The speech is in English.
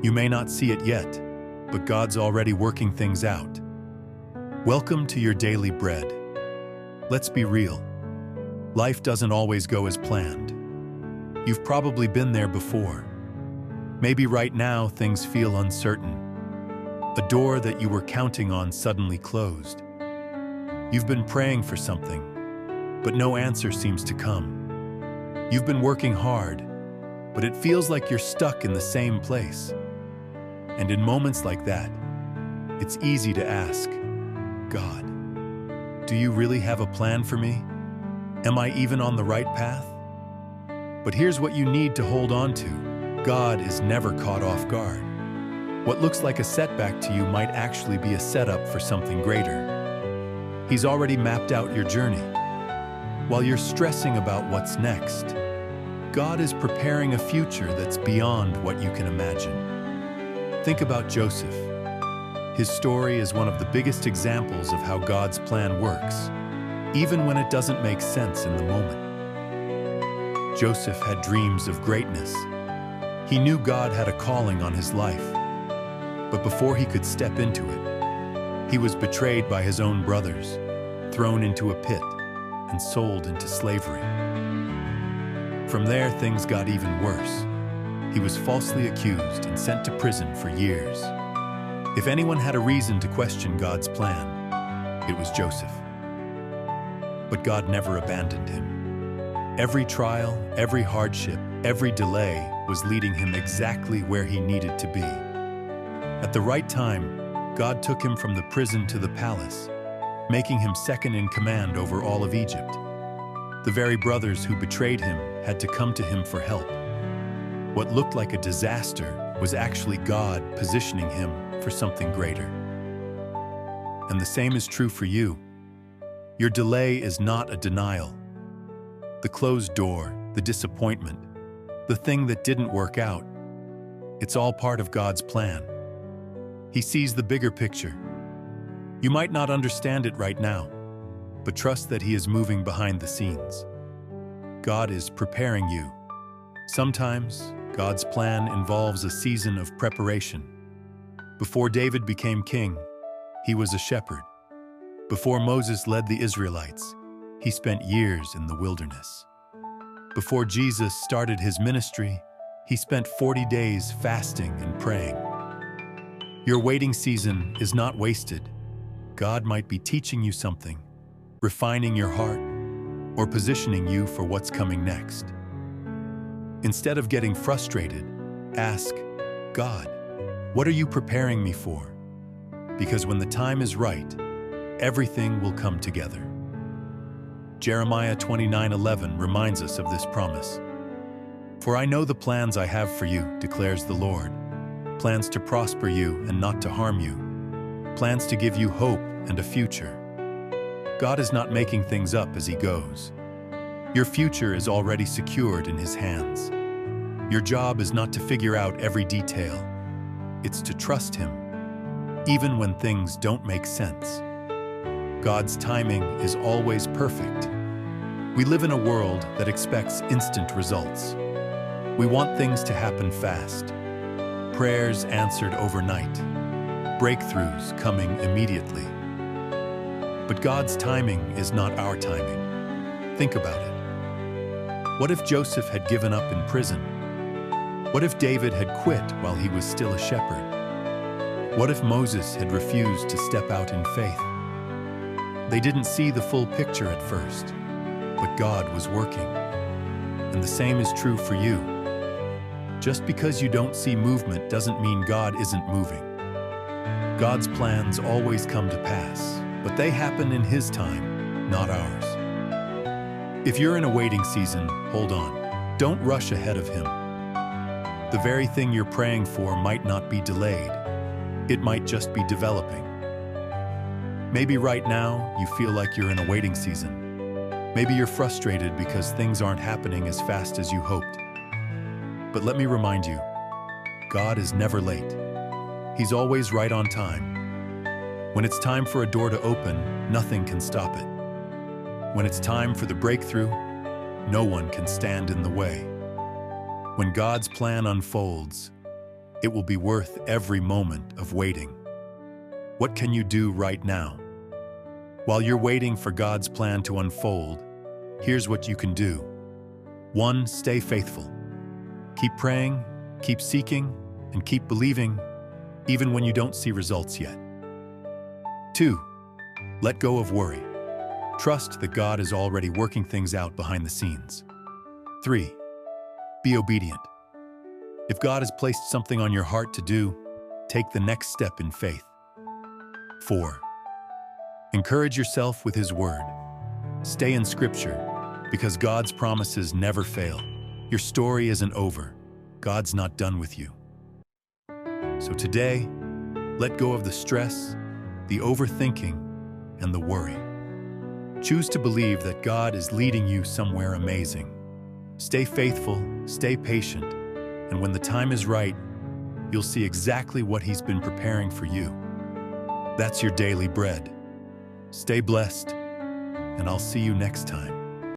You may not see it yet, but God's already working things out. Welcome to your daily bread. Let's be real. Life doesn't always go as planned. You've probably been there before. Maybe right now things feel uncertain. A door that you were counting on suddenly closed. You've been praying for something, but no answer seems to come. You've been working hard, but it feels like you're stuck in the same place. And in moments like that, it's easy to ask, God, do you really have a plan for me? Am I even on the right path? But here's what you need to hold on to. God is never caught off guard. What looks like a setback to you might actually be a setup for something greater. He's already mapped out your journey. While you're stressing about what's next, God is preparing a future that's beyond what you can imagine. Think about Joseph. His story is one of the biggest examples of how God's plan works, even when it doesn't make sense in the moment. Joseph had dreams of greatness. He knew God had a calling on his life. But before he could step into it, he was betrayed by his own brothers, thrown into a pit, and sold into slavery. From there, things got even worse. He was falsely accused and sent to prison for years. If anyone had a reason to question God's plan, it was Joseph. But God never abandoned him. Every trial, every hardship, every delay was leading him exactly where he needed to be. At the right time, God took him from the prison to the palace, making him second in command over all of Egypt. The very brothers who betrayed him had to come to him for help. What looked like a disaster was actually God positioning him for something greater. And the same is true for you. Your delay is not a denial. The closed door, the disappointment, the thing that didn't work out, it's all part of God's plan. He sees the bigger picture. You might not understand it right now, but trust that He is moving behind the scenes. God is preparing you. Sometimes, God's plan involves a season of preparation. Before David became king, he was a shepherd. Before Moses led the Israelites, he spent years in the wilderness. Before Jesus started his ministry, he spent 40 days fasting and praying. Your waiting season is not wasted. God might be teaching you something, refining your heart, or positioning you for what's coming next. Instead of getting frustrated, ask, God, what are you preparing me for? Because when the time is right, everything will come together. Jeremiah 29:11 reminds us of this promise. For I know the plans I have for you, declares the Lord, plans to prosper you and not to harm you, plans to give you hope and a future. God is not making things up as He goes. Your future is already secured in His hands. Your job is not to figure out every detail. It's to trust Him, even when things don't make sense. God's timing is always perfect. We live in a world that expects instant results. We want things to happen fast. Prayers answered overnight. Breakthroughs coming immediately. But God's timing is not our timing. Think about it. What if Joseph had given up in prison? What if David had quit while he was still a shepherd? What if Moses had refused to step out in faith? They didn't see the full picture at first, but God was working. And the same is true for you. Just because you don't see movement doesn't mean God isn't moving. God's plans always come to pass, but they happen in His time, not ours. If you're in a waiting season, hold on. Don't rush ahead of Him. The very thing you're praying for might not be delayed. It might just be developing. Maybe right now you feel like you're in a waiting season. Maybe you're frustrated because things aren't happening as fast as you hoped. But let me remind you, God is never late. He's always right on time. When it's time for a door to open, nothing can stop it. When it's time for the breakthrough, no one can stand in the way. When God's plan unfolds, It will be worth every moment of waiting. What can you do right now? While you're waiting for God's plan to unfold, here's what you can do. 1. Stay faithful. Keep praying, keep seeking, and keep believing, even when you don't see results yet. 2. Let go of worry. Trust that God is already working things out behind the scenes. 3. Be obedient. If God has placed something on your heart to do, take the next step in faith. 4. Encourage yourself with His Word. Stay in Scripture, because God's promises never fail. Your story isn't over. God's not done with you. So today, let go of the stress, the overthinking, and the worry. Choose to believe that God is leading you somewhere amazing. Stay faithful, stay patient, and when the time is right, you'll see exactly what He's been preparing for you. That's your daily bread. Stay blessed, and I'll see you next time.